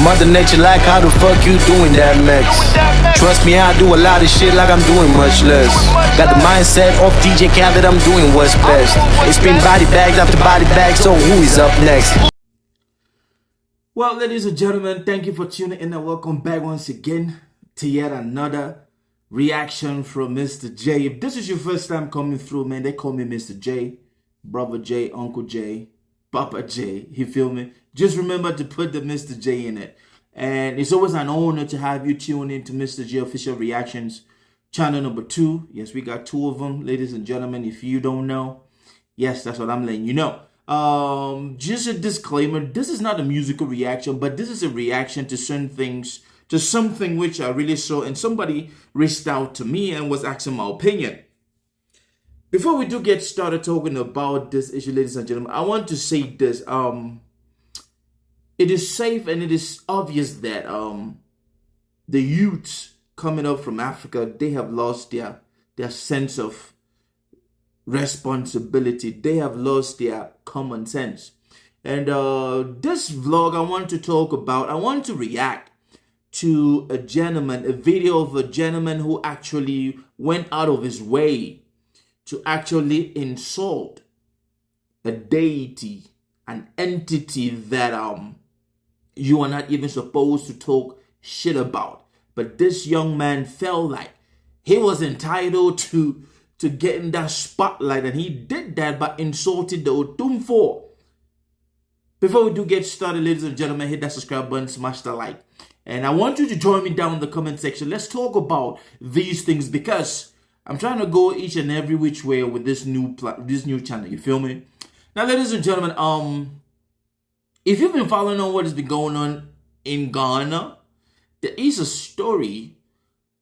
Mother Nature like, how the fuck you doing that, Max? Trust me, I do a lot of shit like I'm doing much less. Got the mindset of DJ Khaled, I'm doing what's best. It's been body bags after body bags, so who is up next? Well, ladies and gentlemen, thank you for tuning in and welcome back once again to yet another reaction from Mr. J. If this is your first time coming through, man, they call me Mr. J, Brother J, Uncle J, Papa J, you feel me? Just remember to put the Mr. J in it. And it's always an honor to have you tune into Mr. J Official Reactions, channel number 2. Yes, we got 2 of them, ladies and gentlemen. If you don't know, yes, that's what I'm letting you know. Just a disclaimer, this is not a musical reaction, but this is a reaction to certain things, to something which I really saw, and somebody reached out to me and was asking my opinion. Before we do get started talking about this issue, ladies and gentlemen, I want to say this. It is safe and it is obvious that the youths coming up from Africa, they have lost their sense of responsibility. They have lost their common sense. And this vlog, I want to react to a gentleman, a video of a gentleman who actually went out of his way to actually insult a deity, an entity that you are not even supposed to talk shit about. But this young man felt like he was entitled to get in that spotlight, and he did that by insulting the Otumfuo. Before we do get started, ladies and gentlemen, hit that subscribe button, smash that like. And I want you to join me down in the comment section. Let's talk about these things, because I'm trying to go each and every which way with this new channel. You feel me? Now, ladies and gentlemen, if you've been following on what has been going on in Ghana, there is a story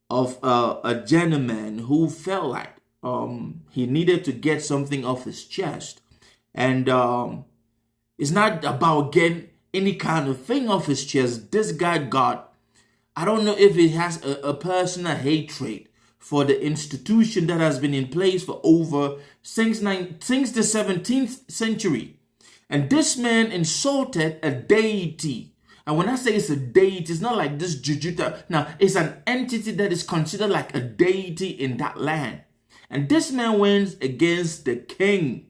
of a gentleman who felt like he needed to get something off his chest. And it's not about getting any kind of thing off his chest. This guy got, I don't know if he has a personal hatred for the institution that has been in place for since the 17th century. And this man insulted a deity. And when I say it's a deity, it's not like this jujuta. Now, it's an entity that is considered like a deity in that land. And this man went against the king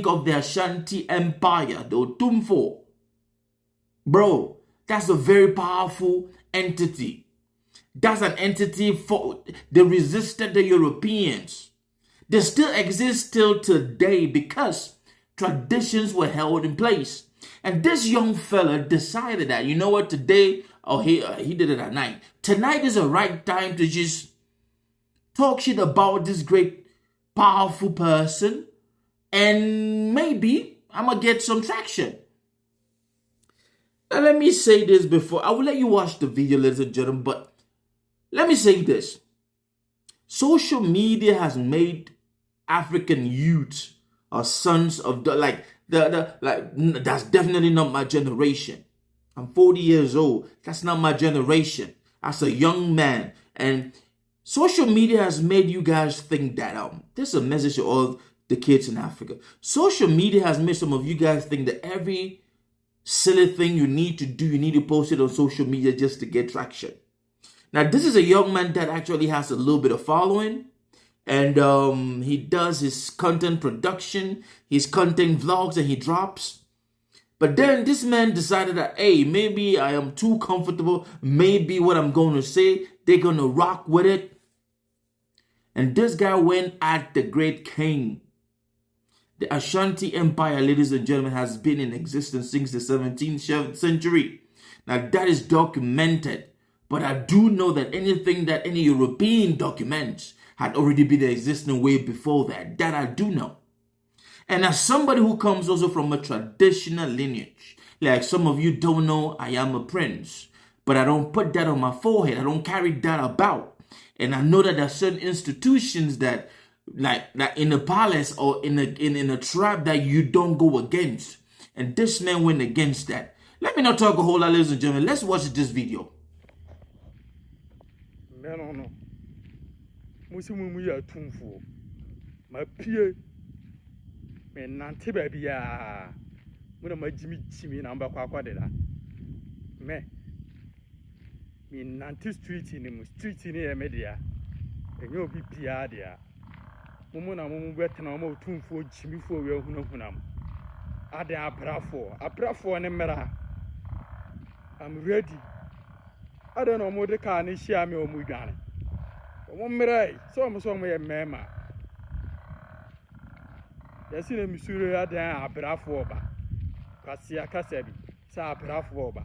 of the Ashanti Empire, the Otumfuo. Bro, that's a very powerful entity. That's an entity they resisted the Europeans. They still exist till today because traditions were held in place. And this young fella decided that, you know what, today, he did it at night. Tonight is the right time to just talk shit about this great, powerful person. And maybe I'm going to get some traction. Now, let me say this before. I will let you watch the video, ladies and gentlemen. But let me say this. Social media has made African youth sons of that's definitely not my generation. I'm 40 years old. That's not my generation. As a young man. And social media has made you guys think that this is a message to all the kids in Africa. Social media has made some of you guys think that every silly thing you need to do, you need to post it on social media just to get traction. Now, this is a young man that actually has a little bit of following. And he does his content production, his content vlogs, and he drops. But then this man decided that, hey, maybe I am too comfortable. Maybe what I'm going to say, they're going to rock with it. And this guy went at the great king. The Ashanti Empire, ladies and gentlemen, has been in existence since the 17th century. Now, that is documented. But I do know that anything that any European documents had already been existing way before that. That I do know. And as somebody who comes also from a traditional lineage, like some of you don't know, I am a prince. But I don't put that on my forehead. I don't carry that about. And I know that there are certain institutions that, like in a palace or in a tribe, that you don't go against. And this man went against that. Let me not talk a whole lot, ladies and gentlemen. Let's watch this video. No. Musimu ya Otumfuo. My peer. Me nante baby ya. Muna majimi chimi na amba kwa dela. me nanti street ni media enyo bi bia dia mumu na mumu betena mo Otumfuo Jimifo we hunahunam ade abrafo ne mera I'm ready ade no mo de ka ne hia me o mu dwane o mera so mo ye mema yasi na misuro ade abrafo ba kwase akasa bi sa abrafo ba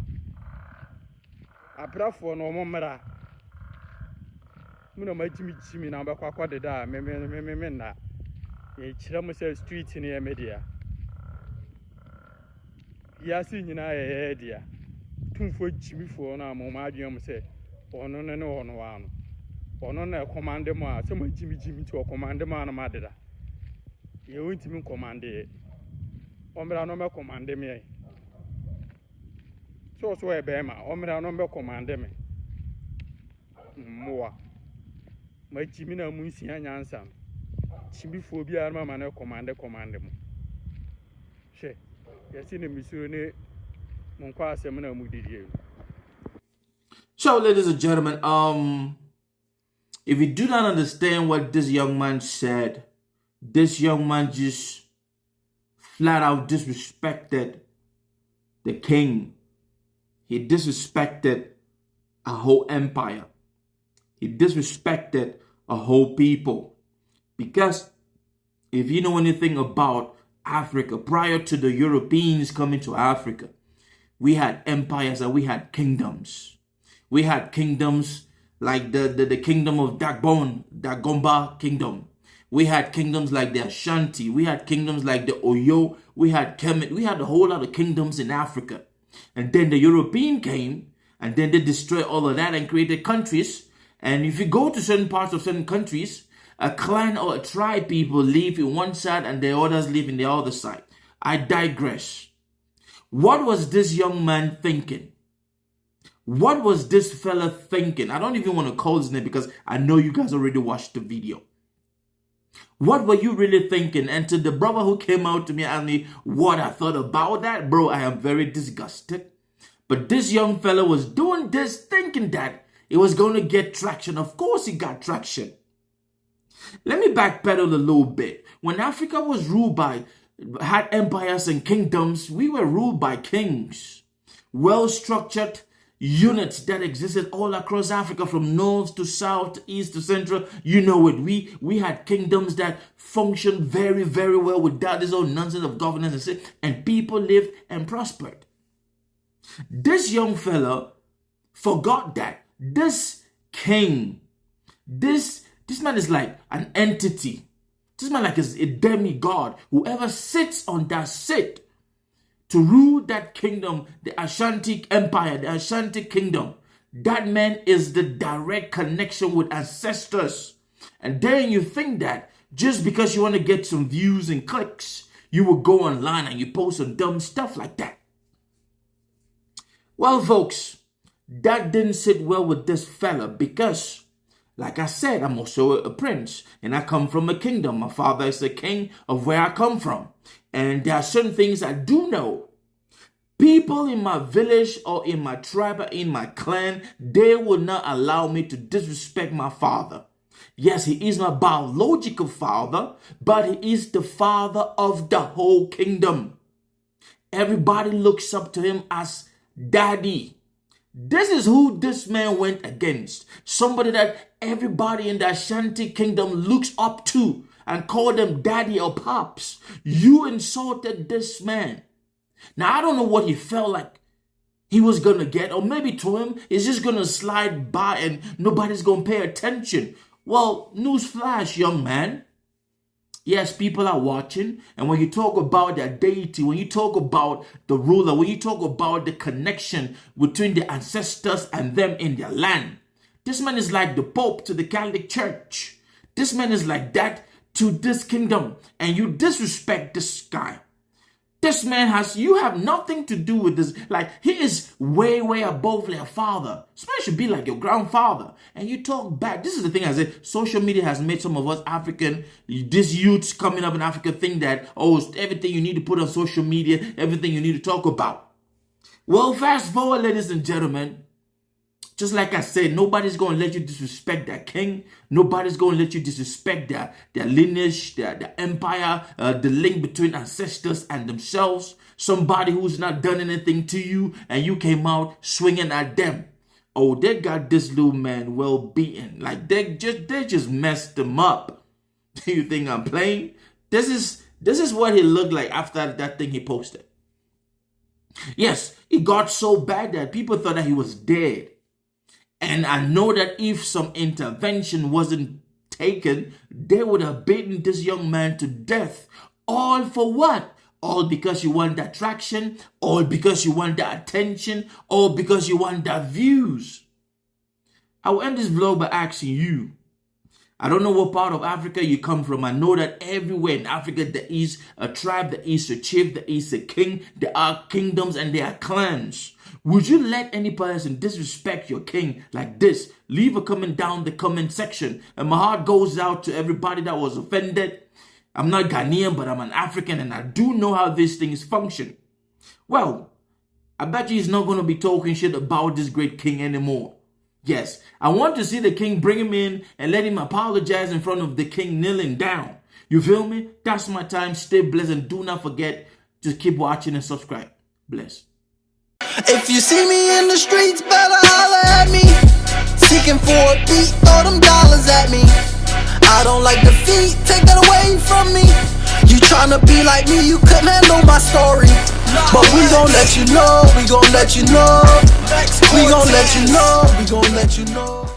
abrafo no mo mera muna majimi na bakwa de da me na ye kira mo say street ni e media ya si nyina ye dia Otumfuo Jimifo na mo ma adwen mo say ono ne ono wa no ono na command mo a say majimi ti o command mo na ma de da ye wontimi command e o mera no me command me so e be ma o mera no me command me moa ma Jimi na mu nsia nyansa Jimifo bi arma ma na command mo she yesi ne misuro ne mon kwa asem na mu didie. So, ladies and gentlemen, if you do not understand what this young man said, this young man just flat out disrespected the king. He disrespected a whole empire. He disrespected a whole people. Because if you know anything about Africa, prior to the Europeans coming to Africa, we had empires and we had kingdoms. We had kingdoms like the kingdom of Dagomba kingdom. We had kingdoms like the Ashanti. We had kingdoms like the Oyo. We had Kemet. We had a whole lot of kingdoms in Africa. And then the European came and then they destroyed all of that and created countries. And if you go to certain parts of certain countries, a clan or a tribe people live in one side and the others live in the other side. I digress. What was this young man thinking? What was this fella thinking? I don't even want to call his name because I know you guys already watched the video. What were you really thinking? And to the brother who came out to me and asked me what I thought about that, bro, I am very disgusted. But this young fella was doing this thinking that it was going to get traction. Of course it got traction. Let me backpedal a little bit. When Africa was ruled by, had empires and kingdoms, we were ruled by kings. Well-structured units that existed all across Africa, from north to south, east to central. You know it. We had kingdoms that functioned very, very well without this old nonsense of governance and people lived and prospered. This young fella forgot that this king, this man is like an entity. This man like is a demigod. Whoever sits on that seat to rule that kingdom, the Ashanti Empire, the Ashanti Kingdom, that man is the direct connection with ancestors. And then you think that just because you want to get some views and clicks, you will go online and you post some dumb stuff like that. Well, folks, that didn't sit well with this fella because, like I said, I'm also a prince and I come from a kingdom. My father is the king of where I come from. And there are certain things I do know. People in my village or in my tribe or in my clan, they will not allow me to disrespect my father. Yes, he is my biological father, but he is the father of the whole kingdom. Everybody looks up to him as daddy. This is who this man went against. Somebody that everybody in the Ashanti Kingdom looks up to and call them daddy or pops. You insulted this man. Now, I don't know what he felt like he was going to get, or maybe to him, it's just going to slide by and nobody's going to pay attention. Well, newsflash, young man. Yes, people are watching. And when you talk about that deity, when you talk about the ruler, when you talk about the connection between the ancestors and them in their land, this man is like the Pope to the Catholic Church. This man is like that to this kingdom. And you disrespect this guy. This man you have nothing to do with this. Like, he is way, way above their father. This man should be like your grandfather. And you talk back. This is the thing I said. Social media has made some of us African, these youths coming up in Africa think that, oh, everything you need to put on social media, everything you need to talk about. Well, fast forward, ladies and gentlemen. Just like I said, nobody's going to let you disrespect their king. Nobody's going to let you disrespect their lineage, their empire, the link between ancestors and themselves. Somebody who's not done anything to you and you came out swinging at them. Oh, they got this little man well beaten. Like they just messed him up. Do you think I'm playing? This is what he looked like after that thing he posted. Yes, it got so bad that people thought that he was dead. And I know that if some intervention wasn't taken, they would have beaten this young man to death. All for what? All because you want that traction, all because you want that attention, all because you want that views. I will end this vlog by asking you, I don't know what part of Africa you come from. I know that everywhere in Africa there is a tribe, there is a chief, there is a king, there are kingdoms and there are clans. Would you let any person disrespect your king like this? Leave a comment down the comment section. And my heart goes out to everybody that was offended. I'm not Ghanaian, but I'm an African and I do know how these things function. Well, I bet you he's not going to be talking shit about this great king anymore. Yes, I want to see the king bring him in and let him apologize in front of the king kneeling down. You feel me? That's my time. Stay blessed and do not forget to keep watching and subscribe. Bless. If you see me in the streets, better holler at me. Seeking for a beat, throw them dollars at me. I don't like defeat, take that away from me. You tryna be like me, you couldn't handle my story. But we gon' let you know, we gon' let you know. We gon' let you know, we gon' let you know.